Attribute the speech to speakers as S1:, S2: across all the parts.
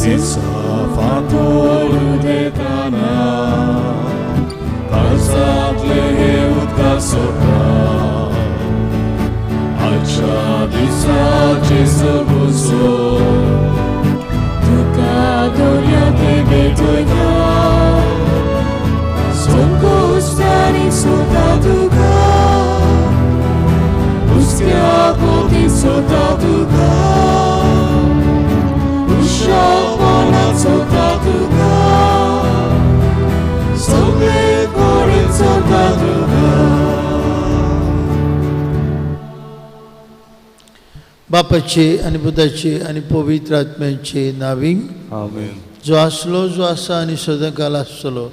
S1: फातोर देताना काळजातले हे उद्गार सोडा. आजच्या दिसाचे सबुजो तुका दोर्याते भेटोयता. सोको उस्त्यानी सोता तुका, उस्त्या कोती सोता तुका, उशापोनात सोता तुका, सगळे कोडीत सोता तुका.
S2: बापाचे आणि पुताचे आणि पवित्र आत्म्याचे नावीं
S1: आमेन.
S2: जो आसलो, जो आसा आणि सदांकाल आसतलो,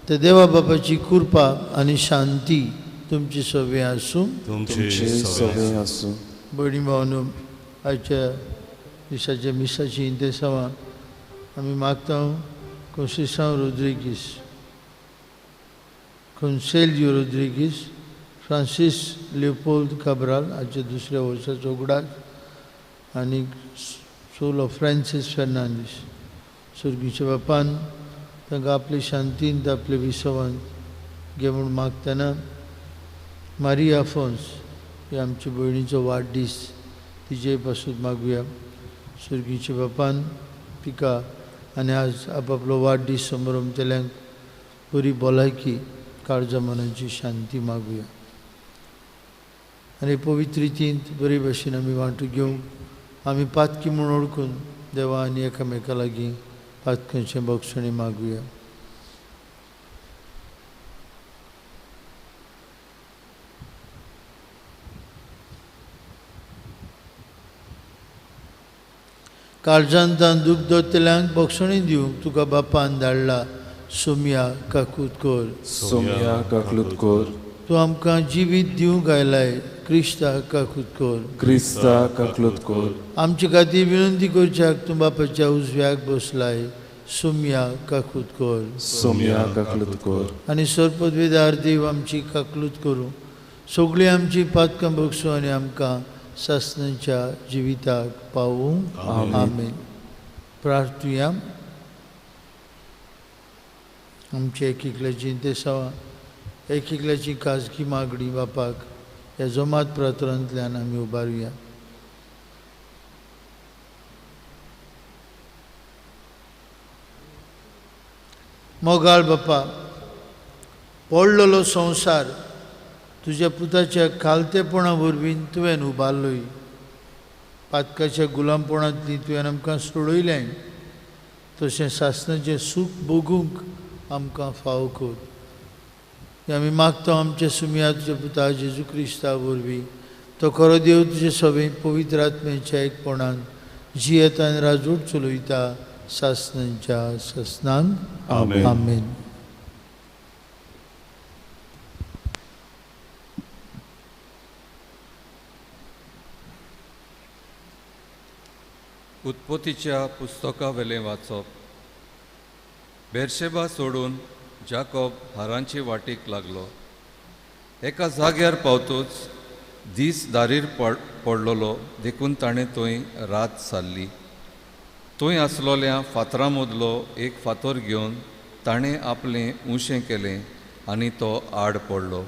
S2: ते देवा बापाची कृपा आणि शांती तुमची सगळे आसूं.
S1: तुमचे सगळे आसूं.
S2: भयणी भावनो, आयच्या दिसाचे मिसाची इंतेसांवां आमी मागता कोन्सेसांव रोड्रिगीस, कॉन्सेल्यो रोड्रिगीस, फ्रांसीस लिओपोल्ड काब्राल हाचे दुसऱ्या वर्साचो उगडास आनी सोलो फ्रांसीस फेर्नांदीस. सुर्गीच्या बापान तांकां आपले शांतींत आपले विसवांत घे म्हूण मागतना मारिया फोन्स ही आमच्या भयणीचो वाडदीस तिजे पासून मागुया. सुर्गीच्या बापान तिका आनी आज आपापलो वाडदीस समारंभतल्यांक बरी भलायकी, काळजा मनाची शांती मागुया. आनी पवित्र रितींत बरे भाशेन आमी वांटो घेवंक आमी पातकी म्हूण ओळखून देवा आनी एकामेका लागीं पातकांचे बक्षणी मागुया. काळजांतान दूख दोत्तल्यांक बक्षणी दिवंक तुका बापान धाडला सोम्या काकुतकोर.
S1: सोम्या काकुतकोर.
S2: तूं आमकां जिवीत दिवंक आयलाय क्रिस्ता काकुतकोर.
S1: क्रिस्ता काकुतकोर.
S2: आमचे खातीर विनंती करच्याक तूं बापाच्या उजव्याक बसलाय सोम्या काकुतकोर.
S1: सोम्या काकुतकोर.
S2: आनी सरपदवेदार देव आमची काकलूत करूं, सगळीं आमची पातकां बक्षूं आनी आमकां सासणाच्या जिविताक पावूं. आमेन. प्रार्थुया. आमचे एकेकल्याची इंतेसांवां एकेकल्याची खाजगी मागणी बापाक ह्या जमात प्रार्थनांतल्यान आमी उबारुया. मोगाळ बापा, पडलेलो संवसार तुज्या पुताच्या खालतेपणा वरवीं तुवें उबारलोय. पातकाच्या गुलामपणांतली तुवें आमकां सोडयलें, तशें सासणाचें सूख भोगूंक आमकां फाव कर. आमी मागता आमच्या सुम्या तुज्या पुता जेजू क्रिस्ता वरवीं. तो खरो देव तुजे सभेंत पवित्र आत्म्याच्या एकपणान जियेता आनी राजवट चलयता सासणांच्या सासणांक.
S1: आमेन.
S2: आमेन.
S3: उत्पत्तीच्या पुस्तका वेलें वाचप. बेर्शेबा सोडून जाकोब हारांचे वाटेक लागलो. एका जाग्यार पावतूच दीस दारीर पडलोलो देखून ताणें थंय रात सारली. थंय आसलोल्या फातरां मदलो एक फातर घेवन ताणें आपलें उशें केलें आनी तो आड पडलो.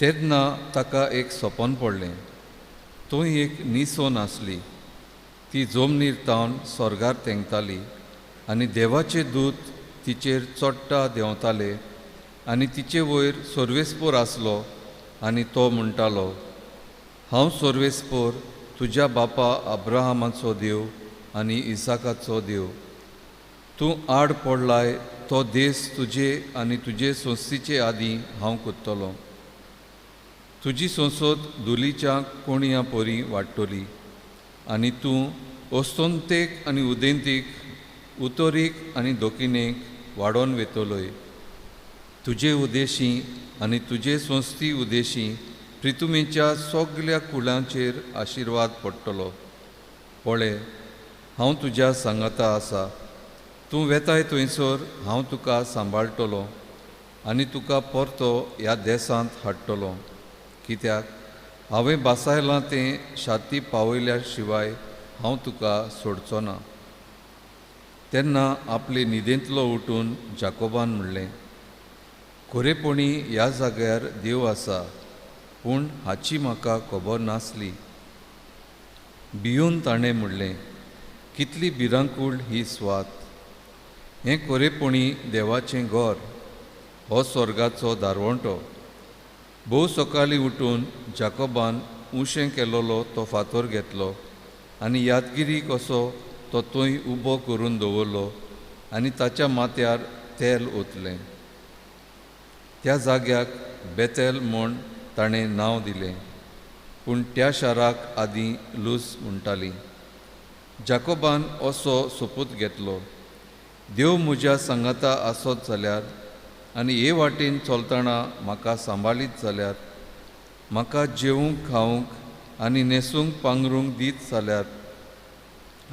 S3: तेन्ना ताका एक सपन पडलें. थंय एक निसोन आसली. ती जमनीर तावन स्वर्गार तेंगताली आनी देवाचे दूत तिचेर चोडटा देंवताले आनी तिचे वयर सर्वेस्पोर आसलो आनी तो म्हणटालो, हांव सर्वेस्पोर तुज्या बापा अब्राहमाचो देव आनी इसाकाचो देव. तूं आड पडलाय तो देस तुजे आनी तुजे संस्थीचे आदीं हांव कोत्तलो. तुजी संसद धुलीच्या कोणया पोरी वाडटली आनी तूं ओस्तोंतेक आनी उदेंतीक, उतोरीक आनी दोखिणेक वाडोवन वेतलोय. तुजे उदेशी आनी तुजे संस्थी उदेशी प्रितुमेच्या सगल्या कुळांचेर आशिर्वाद पडटलो. पळय, हांव तुज्या सांगाता आसा. तूं वेताय थंयसर हांव तुका सांबाळटलो आनी तुका परतो ह्या देसांत हाडटलो. कित्याक हांवें बासायलां तें शाती पावयल्या शिवाय हांव तुका सोडचो ना. तेन्ना आपले न्हिदेंतलो उठून जाकोबान म्हणलें, खरेपणी ह्या जाग्यार देव आसा, पूण हाची म्हाका खबर नासली. भिवन ताणें म्हणलें, कितली भिरांकूळ ही स्वात. हें खरेपणी देवाचें घर, हो स्वर्गाचो दारवंटो. भोव सकाळीं उठून जाकोबान उशें केलोलो तो फातर घेतलो आनी यादगिरी कसो तो थंय उबो करून दवरलो आनी ताच्या माथ्यार तेल ओतलें. त्या जाग्याक बेतेल म्हूण ताणें नांव दिलें, पूण त्या शाराक आदीं लूज म्हणटालीं. जाकोबान असो सोपूत घेतलो, देव म्हज्या सांगाता आसत जाल्यार आनी हे वाटेन चलतना म्हाका सांबाळीत जाल्यार, म्हाका जेवूंक खावंक आनी न्हेसूंक पांघरूंक दीत जाल्यार,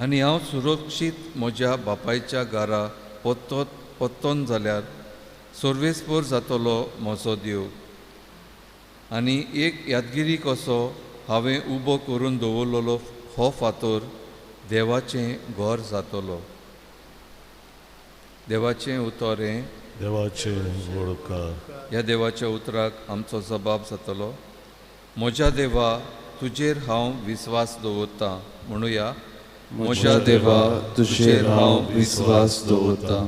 S3: आनी हांव सुरक्षीत म्हज्या बापायच्या घरा पत्तोन जाल्यार सर्वेस्पर जातलो म्हजो देव. आनी एक यादगिरी कसो हांवें उबो करून दवरलेलो हो फातर देवाचें घर जातलो. देवाचें उतर हें.
S1: देवाचे वळकार.
S3: ह्या देवाच्या उतराक आमचो जबाब जातलो, म्हज्या देवा तुजेर हांव विस्वास दवरतां. म्हणुया, म्हज्या देवा तुजेर हांव विस्वास दवरतां.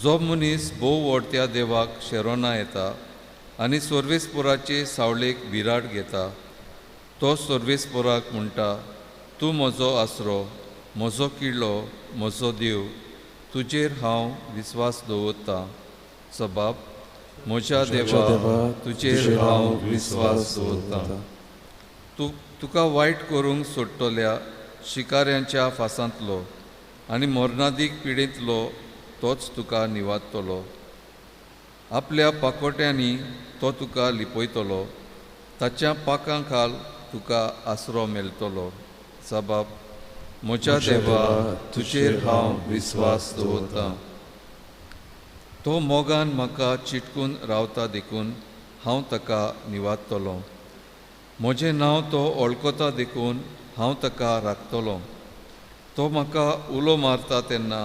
S3: जो मनीस भोव व्हडत्या देवाक शेरोना येता आनी सर्वेस्पराचे सावळेक भिराड घेता, तो सर्वेस्पराक म्हणटा, तूं म्हजो आसरो, म्हजो किल्लो, म्हजो देव, तुजेर हांव विस्वास दवरतां. जबाब, म्हज्या देवा तुजेर हांव विस्वास दवरतां. तुका वायट करूंक सोडटल्या शिकाऱ्यांच्या फासांतलो आनी मरणादीक पिडेंतलो तोच तुका निवाडटलो. आपल्या पाकोट्यांनी तो तुका लिपयतलो, ताच्या पाकां खाल तुका आसरो मेळटलो. जबाब, म्हज्या देवा तुजेर हांव विस्वास दवरतां. तो मोगान म्हाका चिटकून रावता देखून हांव ताका निवाडटलों. म्हजें नांव तो वळखता देखून हांव ताका राखतलों. तो म्हाका उलो मारता तेन्ना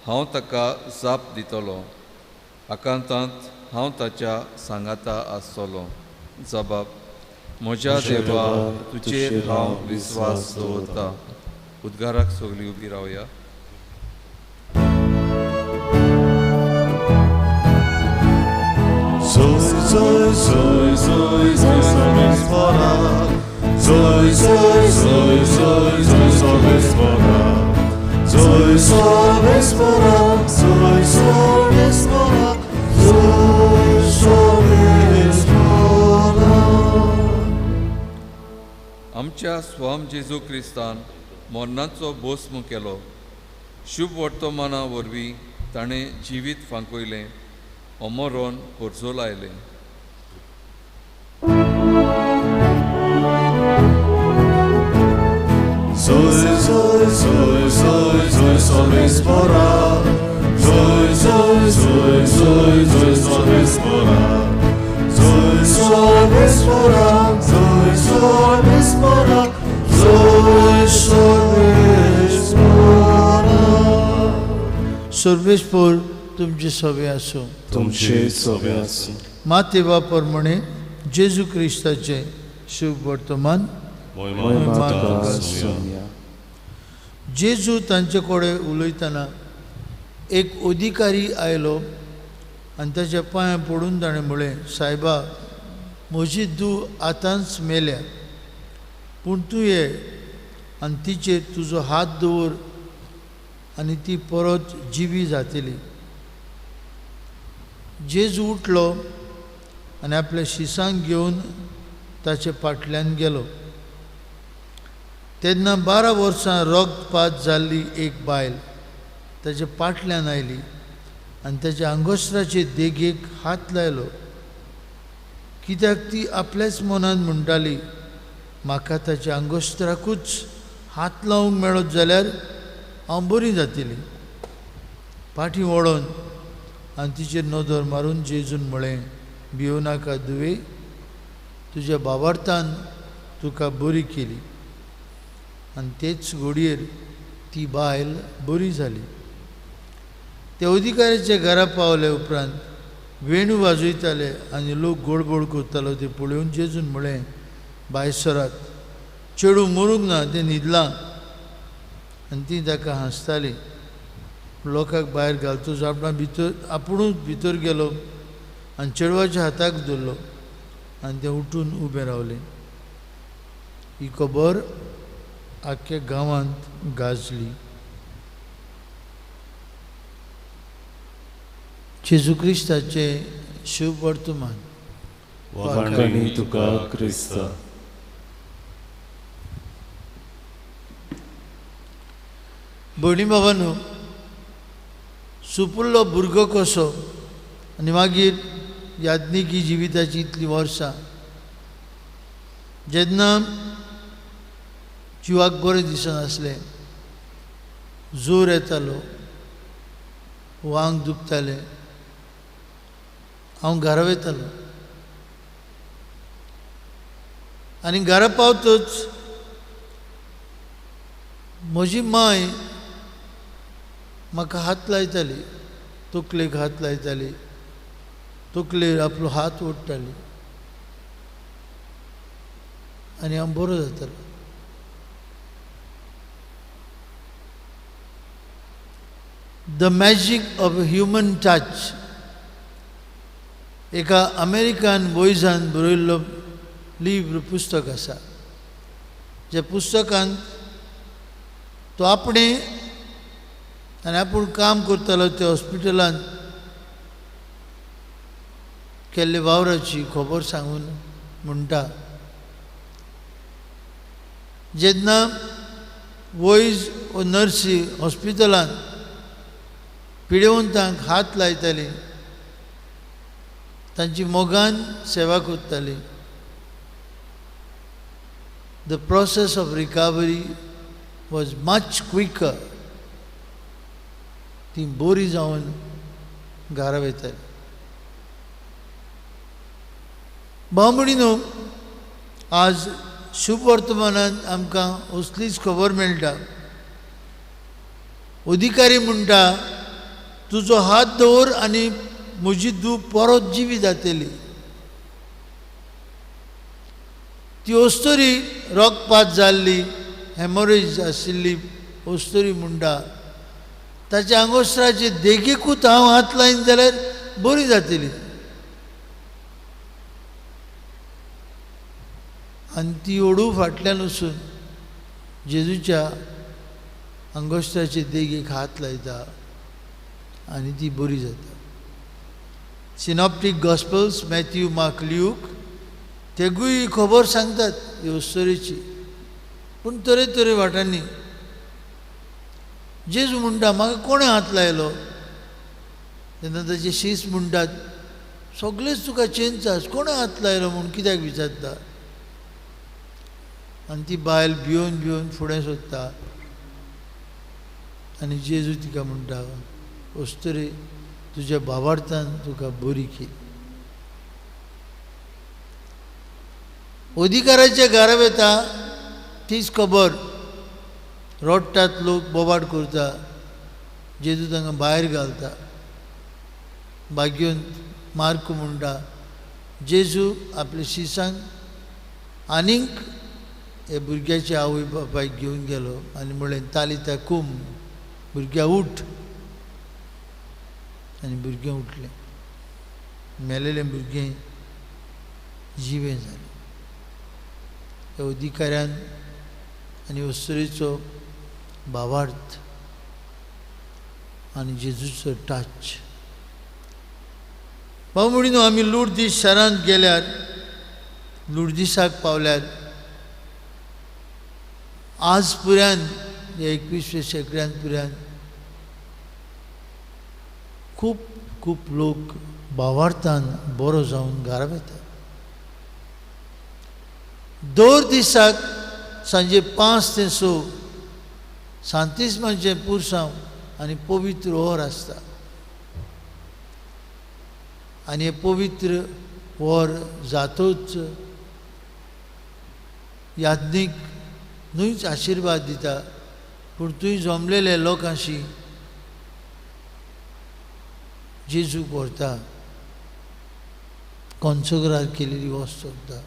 S3: हांव ताका जाप दितलों. आकांतांत हांव ताच्या सांगाता आसतलों. जबाब, म्हज्या देवा तुजेर हांव विस्वास दवरतां. उद्गाराक सगळीं उबी रावया.
S1: Zoj, zoj, zoj, zoj, sobie spora. Zoj, zoj, zoj, zoj, zoj, sobie spora. Zoj, sobie spora, zoj, sobie spora. Zoj, sobie spora.
S3: आमच्या स्वाम जेजू क्रिस्तान मरणाचो भस्म केलो. शुभ वर्तमाना वरवीं ताणें जिवीत फांकयलें, अमरोन परजोल आयलें.
S1: Zoj, zoj, zoj, zoj, zoj, sobie spora. Zoj, zoj, zoj, zoj, zoj, sobie spora. Zoj, sobie spora, zoj, sobie spora. Zoj, sobie spora.
S2: सर्वेस्पर तुमचे सवे आसूं.
S1: तुमचे सवे आसूं.
S2: मातेवा प्रमाणे जेजू क्रिस्ताचे शुभ वर्तमान
S1: महिमा तुका सोया.
S2: जेजू तांचे कडेन उलयतना एक अधिकारी आयलो आनी ताच्या पांयां पडून ताणें म्हळें, सायबा, म्हजी धूव आतांच मेल्या, पूण तूं ये आनी तिचेर तुजो हात दवर आनी ती परत जिवी जातली. जेजू उठलो आनी आपल्या शिसांक घेवन ताचे फाटल्यान गेलो. तेन्ना 12 वर्सां रगतपात जाल्ली एक बायल ताच्या फाटल्यान आयली आनी ताच्या आंगोस्त्राचे देगेक हात लायलो, कित्याक ती आपल्याच मनान म्हणटाली, म्हाका ताच्या आंगोस्त्राकूच हात लावंक मेळत जाल्यार हांव बरी जातली. फाटीं वळोन आनी तिचेर नदर मारून जेजून म्हळें, भियो नाका दुवे, तुज्या बाबार्थान तुका बरी केली. आनी तेच घडयेर ती बायल बरी जाली. ते अधिकाऱ्याच्या घरा पावले उपरांत वेणू वाजयताले आनी लोक गोडबोड करतालो ते पळोवन जेजून म्हळें, भायर सरात, चेडूं मरूंक ना, तें न्हिदलां. आनी ती ताका हांसताली. लोकांक भायर घालतूच आपुणूच भितर गेलो आनी चेडवाच्या हाताक धरलो आनी ते उठून उबे रावले. ही खबर आख्ख्या गांवांत गाजली. जेजू क्रिस्ताचे शुभ वर्तमान.
S1: वखाणी तुका क्रिस्ता.
S2: भयणी बाबांनो, सुपुल्लो भुरगो कसो आनी मागीर याज्ञिकी जिविताची इतलीं वर्सां, जेन्ना जिवाक बरें दिसनासलें, जोर येतालो, वांग दुखताले, हांव घरा वयतालो आनी घरा पावतच म्हजी माय म्हाका हात लायताली, तकलेक हात लायताली, तकलेर आपलो हात ओडटाली आनी हांव बरो जातालो. The magic of human touch एका अमेरिकन वॉयजान बरयल्लो लिव्र पुस्तक आसा. जे पुस्तकांत तो आपणे आनी आपूण काम करतालो त्या हॉस्पिटलांत केल्ले वावराची खबर सांगून म्हणटा, जेन्ना वॉयज व नर्सी हॉस्पिटलांत पिडेवंतांक हात लायताली, तांची मोगान सेवा करताली, the process of recovery was much quicker. ती बरी जावन घरा वयताली. भावमणीनो, आज शुभ वर्तमानांत आमकां असलीच खबर मेळटा. अधिकारी म्हणटा, तुजो हात दवर आनी म्हजी धूव परत जिवी जातली. ती अस्तरी रगपात जाल्ली, हेमोरेज आशिल्ली अस्तरी म्हणटा, ताच्या आंगोस्त्राचे देगेकूच हांव हात लायन जाल्यार बरी जातली. आनी ती ओडू फाटल्यान वचून जेजूच्या आंगोस्त्राचे देगेक हात लायता आनी ती बरी जाता. सिनॉप्टीक गॉस्पल्स, मॅथ्यू, मार्क, ल्यूक, तेगूय खबर सांगतात ह्यो अस्तरेची. पूण तरेतरे वाटांनी जेजू म्हणटा, म्हाका कोणें हात लायलो? तेन्ना ताचे शीस म्हणटात, सगळेच तुका चेंचास, कोणें हात लायलो म्हूण कित्याक विचारता? आनी ती बायल भिवन भिवन फुडें सरता आनी जेजू तिका म्हणटा, अस्तरे, तुज्या भावार्थान तुका बरी केली. अधिकाराच्या घरा वयता तीच खबर रडटात लोक, बोबाड करता. जेजू तांकां भायर घालता. भाग्यवंत मार्क म्हणटा, जेजू आपल्या शिसांक आनीक हे भुरग्याच्या आवय बापायक घेवन गेलो आनी म्हळें, तालिता कूम, भुरग्या उठ. आनी भुरगें उठलें. मेलेलें भुरगें जिवें जालें. ह्या अधिकाऱ्यान आनी अस्तरेचो भावार्थ आनी जेजूचो टच. भाव म्हणून आमी लुर्दीस शारांत गेल्यार, लुर्दिसाक पावल्यार, आज पर्यंत ह्या 21व्या शेंकड्यांत पर्यंत खूब खूब लोक भावार्थान बरो जावन घरा वयतात. दर दिसाक सांजे 5 ते 6 सांतिस्माचें पुरसांव आनी पवित्र वोर आसता. आनी हे पवित्र वोर जातूच याज्ञीक न्हूच आशिर्वाद दिता, पूण तुवें जमलेले लोकांशी जेजूक व्हरता, कॉन्सग्रार केलेली वस्त व्हरता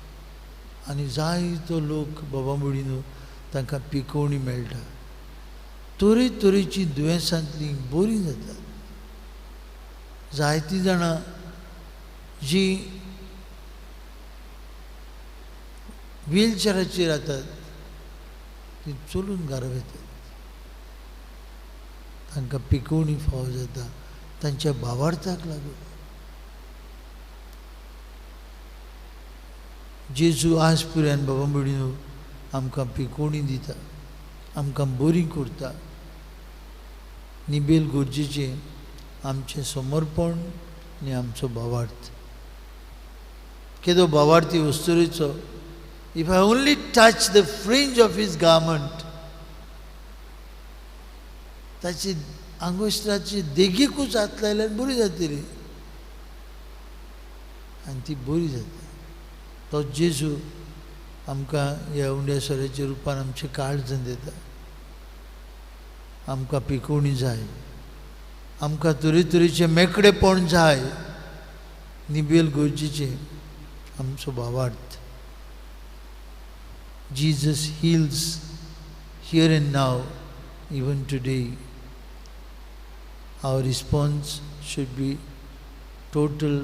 S2: आनी जायतो लोक बाबा मुडीनो तांकां पिकोवणी मेळटा, तरेतरेची दुयेंसांतली बरी जातात. जायतीं जाणां जी व्हीलचॅराचेर येतात ती चलून घरा येतात, तांकां पिकोवणी फाव जाता तांच्या भावार्थाक लागून. जेजू आज पर्यंत बाबा मुडीनो आमकां पिकोवणी दिता, आमकां बरी करता. निबेल गरजेचें आमचें समर्पण आनी आमचो भावार्थ. केदो भावार्थी वस्तुरेचो, if I only touch the fringe of his garment, ताची आंगोश्टाची देगेकूच हात लायल्यार बरी जातली आनी ती बरी जाता. तो जेजू आमकां ह्या उंड्या सोऱ्याच्या रुपान आमचें काळजां दिता. आमकां पिकोवणी जाय, आमकां तरेतरेचें मेकळेपण जाय. निबेल गरजेचें आमचो भावार्थ. Jesus heals here and now, even today. Our response should be total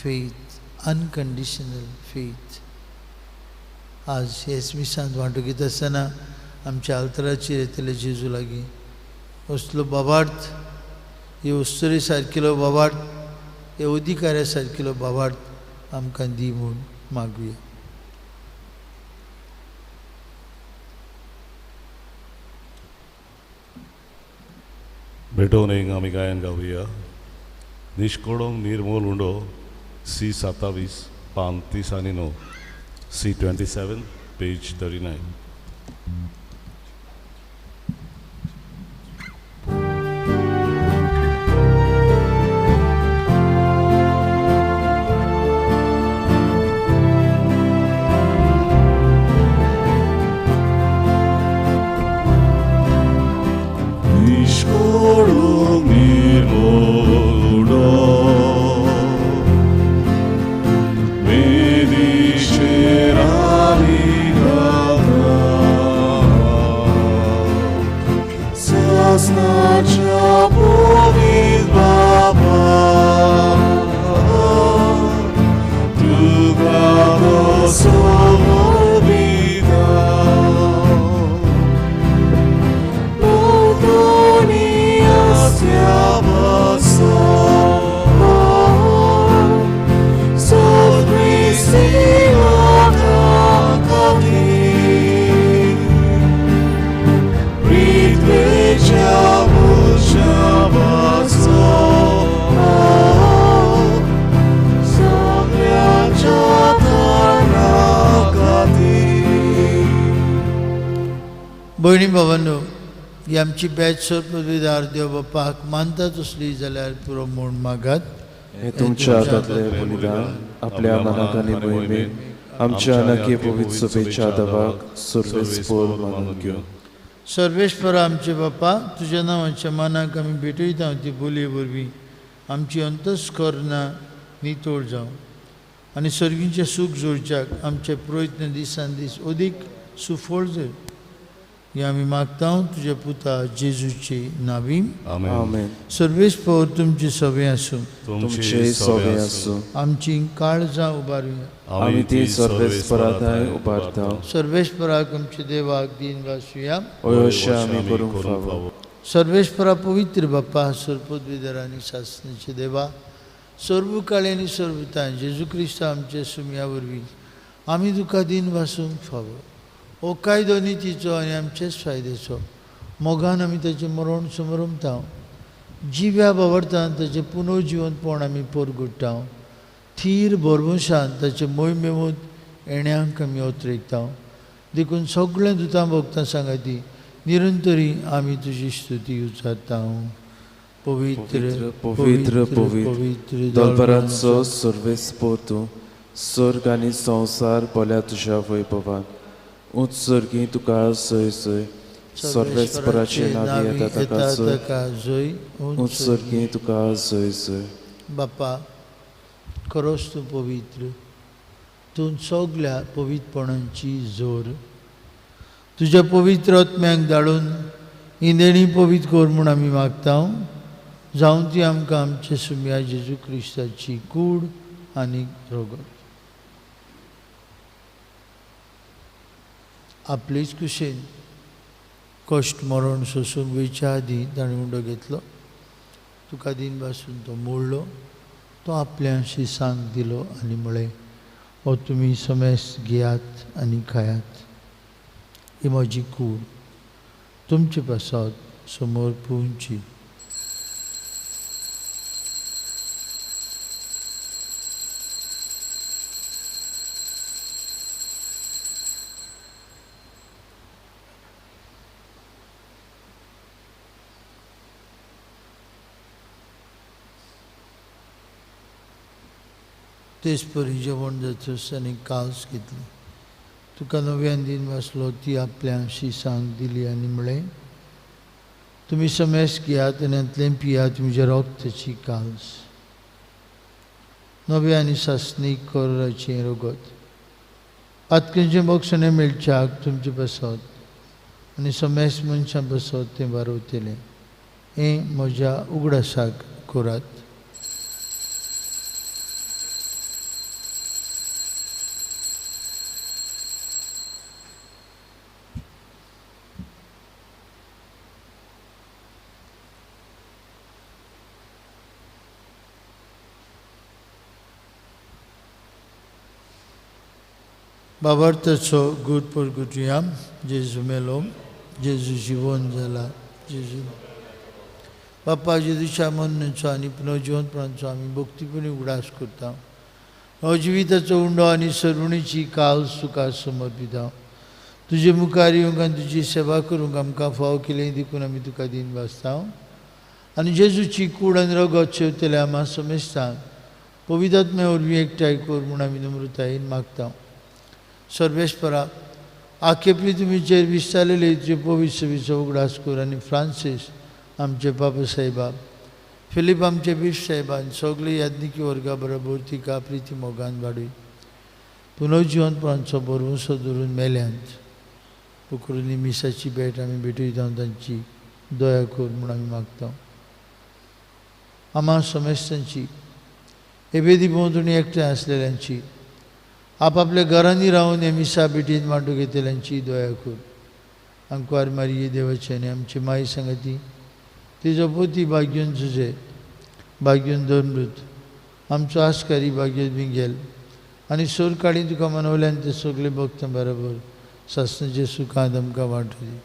S2: faith, unconditional faith. आज हेच मिसांत वांटो घेता आसतना आमच्या आल्तराचेर येतले जेजू लागीं असलो भावार्थ, हे वस्तुरे सारकेलो भावार्थ, हे अधिकाऱ्या सारकेलो भावार्थ आमकां दी म्हूण मागुया.
S1: भेटोवन एक आमी गायन गावया. निष्कोडोंग निर्मोल उंडो C27 पान 30 आनी 9, C27 पेज 39.
S2: भयणी भावांनो, ही आमची बॅच पदवीदार देव बापाक मानतात असली जाल्यार पुरो म्हूण मागात.
S4: हे तुमच्या हातांतले बलिदान आपल्या मनाक आनी मोहिमेक आमच्या अनके पवित्र सभेच्या आदाराक सर्वेस्पोर मानून घेवन.
S2: सर्वेश्वर आमचे बापा, तुज्या नांवाच्या मानाक आमी भेटयता ती बोलये वरवीं आमची अंतस्करणां नितोळ जावं आनी सर्गींचें सूख जोडच्याक आमचे प्रयत्न दिसान दीस अदीक सुफळ जाय. हे आमी मागता तुज्या पुता जेजूची नांवीं.
S4: आमेन.
S2: सर्वेस्पर तुमची सभे आसूं,
S4: तुमचे सवे आसूं.
S2: आमची काळजां उबारुया.
S4: आमी ती सर्वेस्पराताय उबारता.
S2: सर्वेस्पराक आमच्या देवाक दिन वासुया.
S4: अशें आमी करूंक फावो.
S2: सर्वेस्परा पवित्र बाप्पा, सर्वपदवीधर आनी शासनाचे देवा, सर्वकाळी आनी सर्वताय जेजू क्रिस्त आमच्या सुमया वरवीं आमी तुका दिन वासूंक फावो. हो कायदो नितीचो आनी आमचेच फायद्याचो. मोगान आमी ताचें मरण समरमता. जिव्या बावरतान ताचें पुनर्जिवंतपण आमी परगट्टा. थीर बरवशान ताचे मोहिमेमूद येण्याक आमी ओतरेकता. देखून सगळ्या दुतां भक्तां सांगाती निरंतरी आमी तुजी स्तुती उच्चारता. पवित्र
S4: पवित्र पवित्र दलबराचो सर्वेस्पोर तूं. सर्ग आनी संवसार बोल्या तुज्या वैभवान. उत्सर्गी तुका सय सय सर्वेस्पराचे नावी येता ताका जय
S2: ताका जय
S4: उत्सर्गी तुका जय जय
S2: बापा खरोच तूं पवित्र तूं सगल्या पवित्रपणांची जोर तुज्या पवित्र आत्म्याक धाडून ही देणी पवित्र कर म्हूण आमी मागता जावं ती आमकां आमचे सुम्या जेजू क्रिस्ताची कूड आनी रोगत आपलीच कुशेन कश्ट मरण सोसून वयच्या आदीं ताणें उंडो घेतलो तुका दिन पासून तो मोडलो तो आपल्याशी सांग दिलो आनी म्हळें हो तुमी समेस घेयात आनी खायात ही म्हजी कूड तुमचे पासत समोर पुंची तेच परी जेवण जातस आनी काल्स घेतली तुका नव्यान दिन वाचलो ती आपल्याशी सांग दिली आनी म्हळें तुमी समेस घेयात आनी हातूंतलें पियात म्हज्या रोगताची काल्स नवे आनी सासणीक कोराचें रोगत आतकेंचें मोक्षणें मेळच्याक तुमचे बसत आनी समेस मनशां बसत तें वारवतलें हें म्हज्या उगडासाक करात बाबार्थाचो गूड परगुटुया जेजू मेलो जेजू जिवंत जाला जेजू बापा जेजूच्या मरणाचो आनी पुनर्जिवंतपणाचो आमी भक्तीपणी उगडास करता हो जिविताचो उंडो आनी सरवणीची काल तुका समर्पिता तुजे मुखार येवंक आनी तुजी सेवा करूंक आमकां फाव केलें देखून आमी तुका दिन वाचता आनी जेजूची कूड आनी रगत शेवतले आम्हा समेस्तांक पवित्रात्म्या वरवीं एकठांय कर म्हूण आमी नम्रतायेन मागता सर्वेस्परा आखेपली तुमीचेर विस्तारलेले तुजे पवित्र सेवेचो उगडास कर आनी फ्रांसीस आमचे बाबा साहेबा फिलीप आमचे बिश साहेबान सगळे याज्ञिकी वर्गा बरोबर तिका प्रिती मोगान वाडय पुनर्जिवंतपणाचो बरवंसो धरून मेल्यांत पुकरुनी मिसाची भेट आमी भेटयता तांची दया कर म्हूण आमी मागता आम्हा समेस्तांची हे बेदी भोंवतणी एकठांय आसलेल्यांची आपआपल्या घरांनी रावन हे मिसा भेटीन वांटो घेतल्यांची दया कर अंकवार मारिये देवाचे आनी आमचे माई सांगाती तिजो पोती भाग्यून झुजे भाग्यून दोनमृत आमचो आस्कारी भाग्यून बिंगेल आनी सोर काडी तुका मनवल्यान ते सगळे भक्तां बरोबर सासणाचे सुखांत आमकां वांटो दी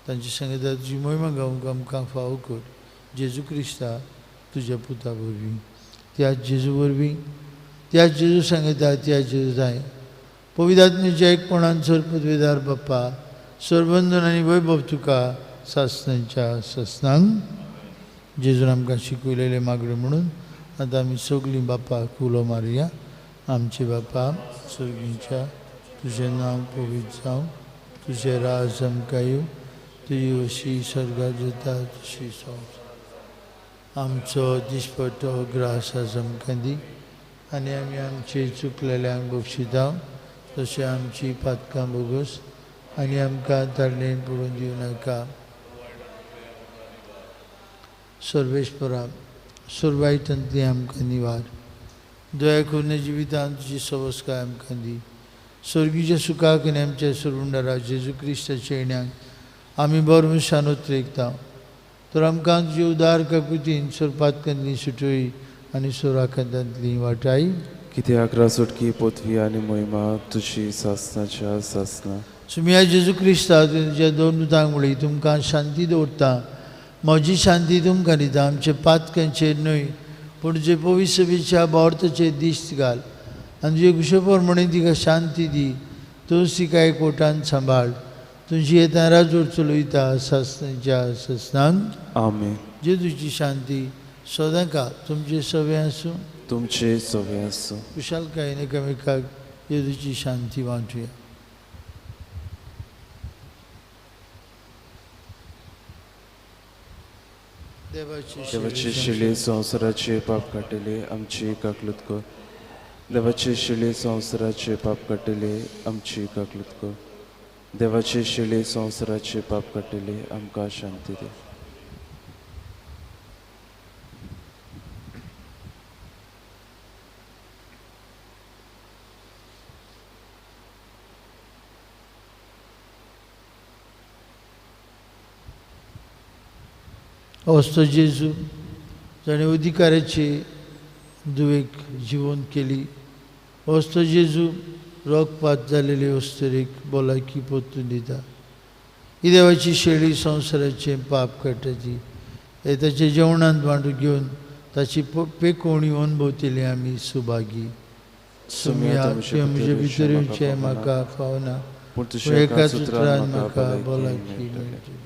S2: तांची संगता तुजी महिमा गावूंक आमकां फावो कर जेजू क्रिस्ता तुज्या पुता वरवीं त्याच जेजू वरवीं त्याच जेजू सांगता त्याच जेजू जाय पवित्रात्म्याच्या एकपणान सरपदवेदार बाप्पा सरबंधन आनी वैभव तुका सासणांच्या सासणांक जेजून आमकां शिकयलेले मागणे म्हणून आतां आमी सगळीं बापाक उलो मारया आमचे बापा सर्गीच्या तुजें नांव पवित्र जावं तुजें राज आमकां येवं तुजी अशी स्वर्गांत जाता तशी आमचो दिसपट्टो ग्रास आज आमकां दी आनी आमी आमचे चुकलेल्यांक बक्षिता तशें आमची पातकां बोगस आनी आमकां तारणेन पडून दिवं नाका सर्वेस्परा सुरवायतांतली आमकां निवार दया करून जिवितांत तुजी सवस्काय आमकां दी स्वर्गीच्या सुखाक आनी आमच्या सुरवंडारा जेजू क्रिस्ताच्या येण्याक आमी बरमुशान उतरेकता तर आमकां तुजी उदार काकुतीन सुरपातकांतली सुटोई आनी सुराखांतांतली वाटाई
S4: कित्याक रासुटकी पोतवी आनी मोहिमा तुजी सासणाच्या सासना
S2: सुम्या जेजू क्रिस्ता तुज्या दोन दुतांक म्हळी तुमकां शांती दवरता म्हजी शांती तुमकां दिता आमचे पातकांचेर न्हय पूण जे पवित्र सभेच्या बावर्थाचेर दिश्ट घाल आनी तुजे कुशोपरमणे तिका शांती दी तूंच तिका एकवटान सांबाळ तुजी येता राजवट चलयता सासणाच्या सासणांक
S4: आमेन
S2: जेजूची शांती सदांका तुमचे सवे आसूं
S4: तुमचे सवे आसूं
S2: कुशालकायेन एकामेकाक जेजूची शांती वांटुया
S4: देवाचे शिळे संवसाराचे पाप काटिले आमची काकलूत कर. देवाचे शिळे संवसाराचे पाप काटिले आमची काकलूत कर. देवाचे शिळे संवसाराचे पाप काटिले आमकां शांती दे.
S2: वस्तो जेजू जाणें अधिकाराचे दुवेक जिवन केली. वस्तो जेजू रोगपात जालेले वस्तुरेक भलायकी परतून दिता. ही देवाची शेळी संवसाराचे पाप काडटाची. हे ताचे जेवणांत वांटून घेवन ताची पेकोवणी अनुभवतली आमी सुभागी. सुमया तुवें म्हजे भितर येवचें म्हाका फावना,
S4: पूण
S2: पूण
S4: तुज्या
S2: एका
S4: एका
S2: उतरान म्हाका
S4: भलायकी
S2: भलायकी
S4: मेळटली.
S2: मेळटली.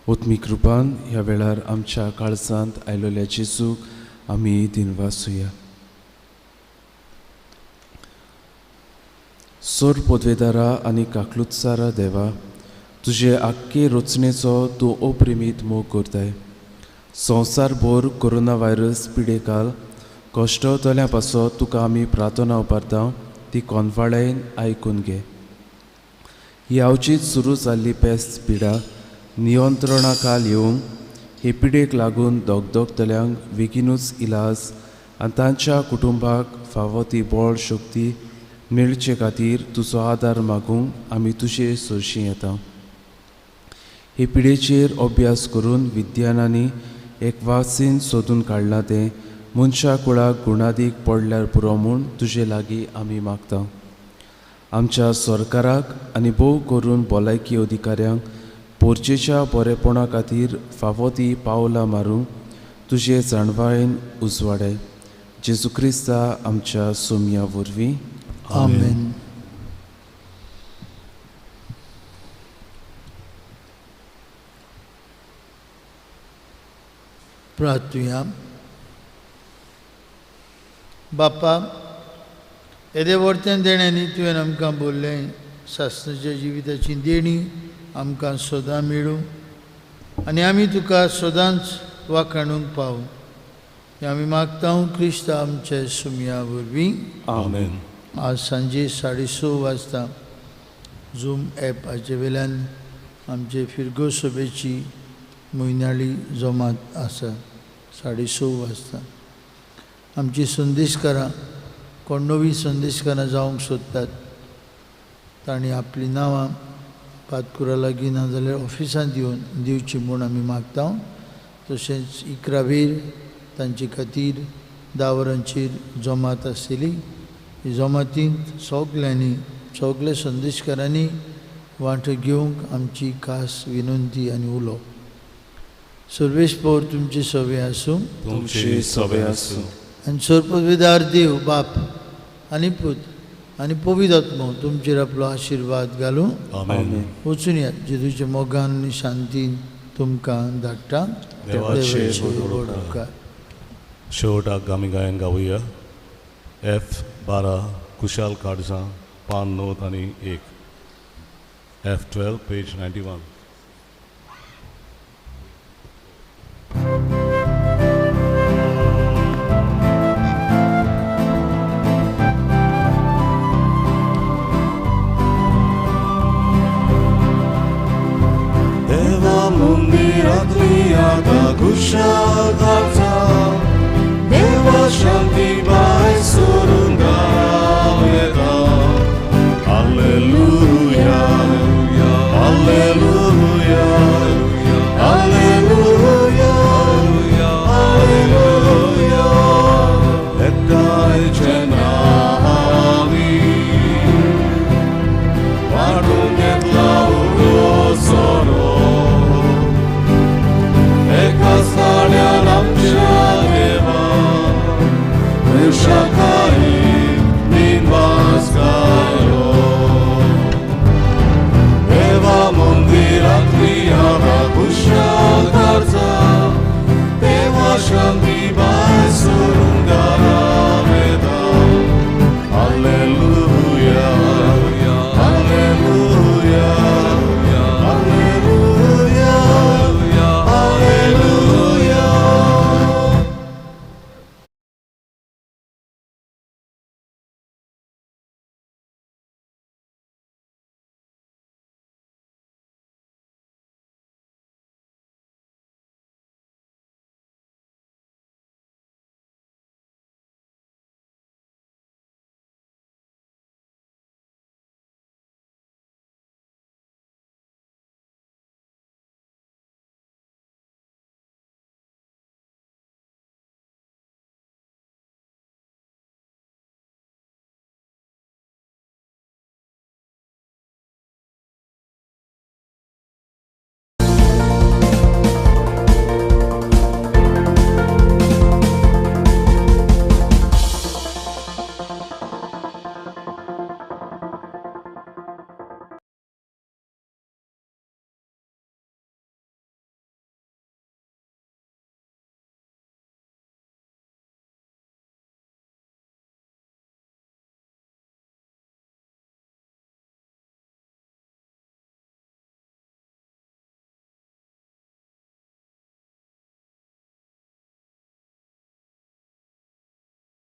S4: ओत्मी कृपान ह्या वेळार आमच्या काळजांत आयलोल्या जेजूक आमी दिनवासुया. सोर पोदवेदारा आनी काकलुतसारा देवा, तुजे आख्खे रचनेचो तूं अप्रिमीत मोग करताय. संवसारभर कोरोना व्हायरस पिडेकाल कश्टतल्या पासत तुका आमी प्रार्थना उबारता ती कोंफाळेन आयकून घे. ही आवचीत सुरू जाल्ली पेस्त पिडा नियंत्रणा खाल येवंक हे पिडेक लागून दोगदोगतल्यांक बेगीनूच इलाज आनी तांच्या कुटुंबाक फावो ती बळ शक्ती मेळचे खातीर तुजो आदार मागूंक आमी तुजे सोरशीं येता. हे पिडेचेर अभ्यास करून विज्ञानांनी एक वासीन सोदून काडलां तें मनशा कुळाक गुणादीक पडल्यार पुरो म्हूण तुजे लागीं आमी मागता. आमच्या सरकाराक आनी भोव करून भलायकी अधिकाऱ्यांक पोरचेच्या बरेपणा खातीर फावो ती पावलां मारूंक तुजे जाणवायेन उजवाडाय. जेजू क्रिस्ता आमच्या सोमया वरवीं.
S2: आमेन. प्रार्थुया. बापा, येदे वर्त्यान देण्यांनी तुवें आमकां बोल्लें सासणाच्या जिविताची देणी आमकां सदां मेळूं आनी आमी तुका सदांच वाखाणूंक पावूं. हें आमी मागता क्रिस्त आमचे सुमया वरवीं.
S1: आमेन.
S2: आज सांजे 6:30 वाजता झूम ॲपाचे वेल्यान आमचे फिरगो सभेची म्हयन्याळी जमात आसा. 6:30 वाजता आमची संदेशकारां कोण नवी संदेशकारां जावंक सोदतात तांणी आपलीं नांवां पातकुरा लागीं ना जाल्यार ऑफिसांत येवन दिवची म्हूण आमी मागता. तशेंच 11 तांचे खातीर 10 वरांचेर जमात आसतली. ही जमातींत सगल्या संदेशकारांनी वांटो घेवंक आमची खास विनंती आनी उलो. सर्वेश पौर तुमचे सवे आसूं.
S1: तुमची सवे आसूं.
S2: आनी सर्पविदार देव बाप आनी पूत आनी पवित्र आत्मो तुमचेर आपलो आशिर्वाद घालूं.
S1: आमेन.
S2: वचून यात जेजूच्या मोगान आनी शांतीन तुमकां धाडटा.
S1: देवाचे
S2: उपकार.
S1: शेवटाक आमी गायन गावुया. F12 कुशाल काडसां पान 9 आनी 1 F12 पेज 91. देवा मंदिरांतली आतां कुशाल काडसां देवा शांती बाय सोडून येता. Alleluia, Alleluia, Alleluia, Alleluia. Lekkaयचे नामी वाटून घेतला उगो सोरो एका साड्यान आमच्या देवा